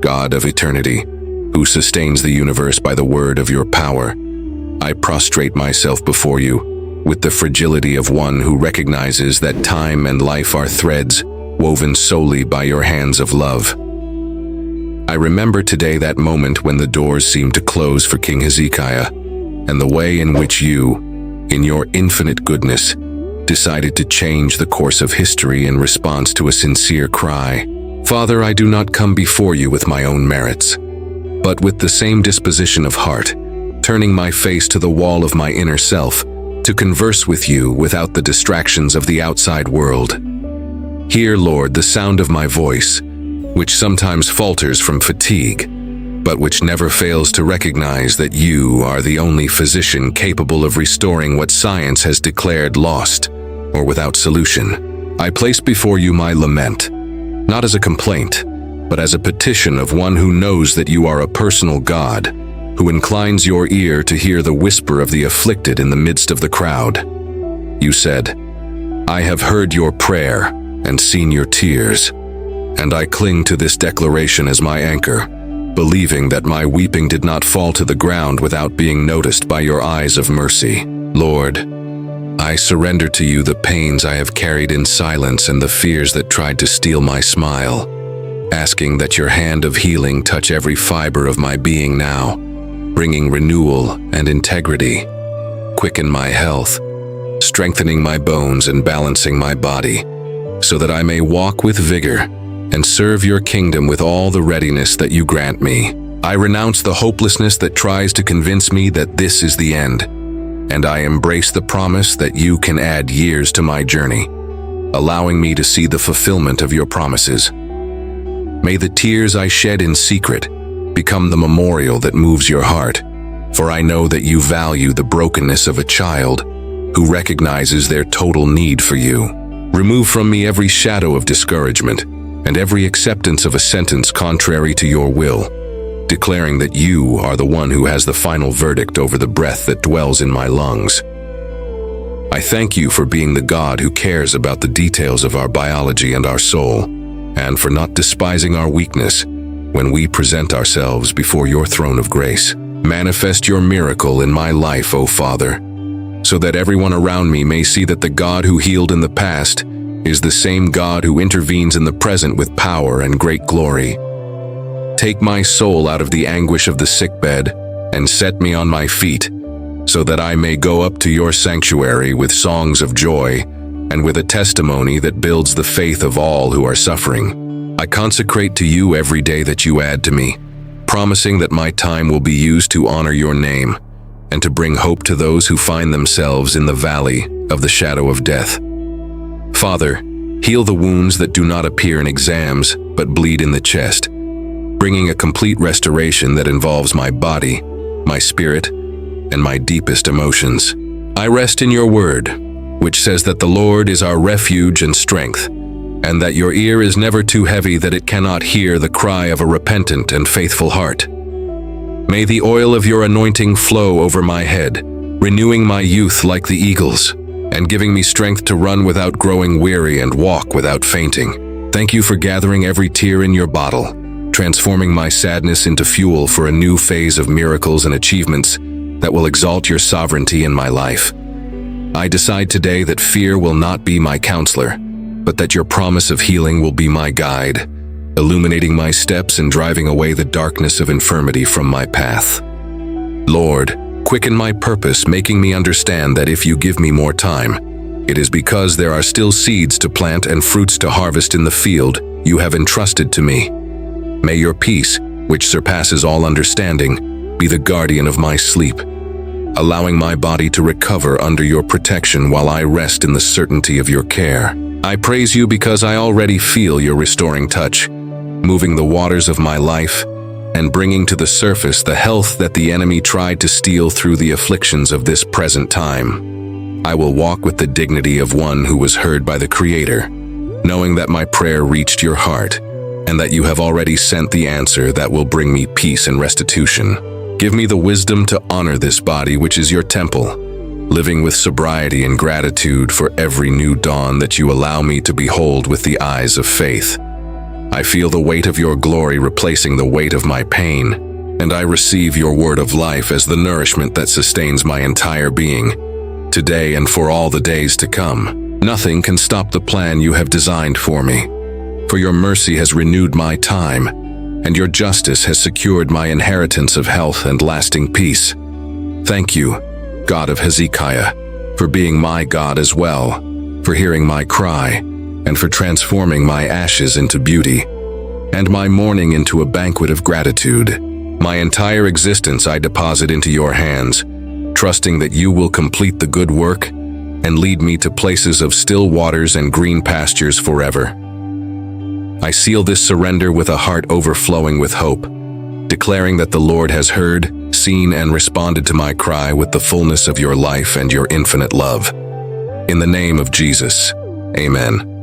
God of eternity, who sustains the universe by the word of your power, I prostrate myself before you with the fragility of one who recognizes that time and life are threads woven solely by your hands of love. I remember today that moment when the doors seemed to close for King Hezekiah, and the way in which you, in your infinite goodness, decided to change the course of history in response to a sincere cry. Father, I do not come before you with my own merits, but with the same disposition of heart, turning my face to the wall of my inner self to converse with you without the distractions of the outside world. Hear, Lord, the sound of my voice, which sometimes falters from fatigue, but which never fails to recognize that you are the only physician capable of restoring what science has declared lost or without solution. I place before you my lament, not as a complaint, but as a petition of one who knows that you are a personal God, who inclines your ear to hear the whisper of the afflicted in the midst of the crowd. You said, I have heard your prayer and seen your tears, and I cling to this declaration as my anchor, believing that my weeping did not fall to the ground without being noticed by your eyes of mercy. Lord, I surrender to you the pains I have carried in silence and the fears that tried to steal my smile, asking that your hand of healing touch every fiber of my being now, bringing renewal and integrity. Quicken my health, strengthening my bones and balancing my body, so that I may walk with vigor and serve your kingdom with all the readiness that you grant me. I renounce the hopelessness that tries to convince me that this is the end, and I embrace the promise that you can add years to my journey, allowing me to see the fulfillment of your promises. May the tears I shed in secret become the memorial that moves your heart, for I know that you value the brokenness of a child who recognizes their total need for you. Remove from me every shadow of discouragement and every acceptance of a sentence contrary to your will, declaring that you are the one who has the final verdict over the breath that dwells in my lungs. I thank you for being the God who cares about the details of our biology and our soul, and for not despising our weakness when we present ourselves before your throne of grace. Manifest your miracle in my life, O Father, so that everyone around me may see that the God who healed in the past is the same God who intervenes in the present with power and great glory. Take my soul out of the anguish of the sickbed and set me on my feet, so that I may go up to your sanctuary with songs of joy and with a testimony that builds the faith of all who are suffering. I consecrate to you every day that you add to me, promising that my time will be used to honor your name and to bring hope to those who find themselves in the valley of the shadow of death. Father, heal the wounds that do not appear in exams but bleed in the chest, bringing a complete restoration that involves my body, my spirit, and my deepest emotions. I rest in your word, which says that the Lord is our refuge and strength, and that your ear is never too heavy that it cannot hear the cry of a repentant and faithful heart. May the oil of your anointing flow over my head, renewing my youth like the eagles, and giving me strength to run without growing weary and walk without fainting. Thank you for gathering every tear in your bottle, transforming my sadness into fuel for a new phase of miracles and achievements that will exalt your sovereignty in my life. I decide today that fear will not be my counselor, but that your promise of healing will be my guide, illuminating my steps and driving away the darkness of infirmity from my path. Lord, quicken my purpose, making me understand that if you give me more time, it is because there are still seeds to plant and fruits to harvest in the field you have entrusted to me. May your peace, which surpasses all understanding, be the guardian of my sleep, allowing my body to recover under your protection while I rest in the certainty of your care. I praise you because I already feel your restoring touch, moving the waters of my life and bringing to the surface the health that the enemy tried to steal through the afflictions of this present time. I will walk with the dignity of one who was heard by the Creator, knowing that my prayer reached your heart and that you have already sent the answer that will bring me peace and restitution. Give me the wisdom to honor this body, which is your temple, living with sobriety and gratitude for every new dawn that you allow me to behold with the eyes of faith. I feel the weight of your glory replacing the weight of my pain, and I receive your word of life as the nourishment that sustains my entire being, today and for all the days to come. Nothing can stop the plan you have designed for me, for your mercy has renewed my time, and your justice has secured my inheritance of health and lasting peace. Thank you, God of Hezekiah, for being my God as well, for hearing my cry, and for transforming my ashes into beauty, and my mourning into a banquet of gratitude. My entire existence I deposit into your hands, trusting that you will complete the good work and lead me to places of still waters and green pastures forever. I seal this surrender with a heart overflowing with hope, declaring that the Lord has heard, seen, and responded to my cry with the fullness of your life and your infinite love. In the name of Jesus, amen.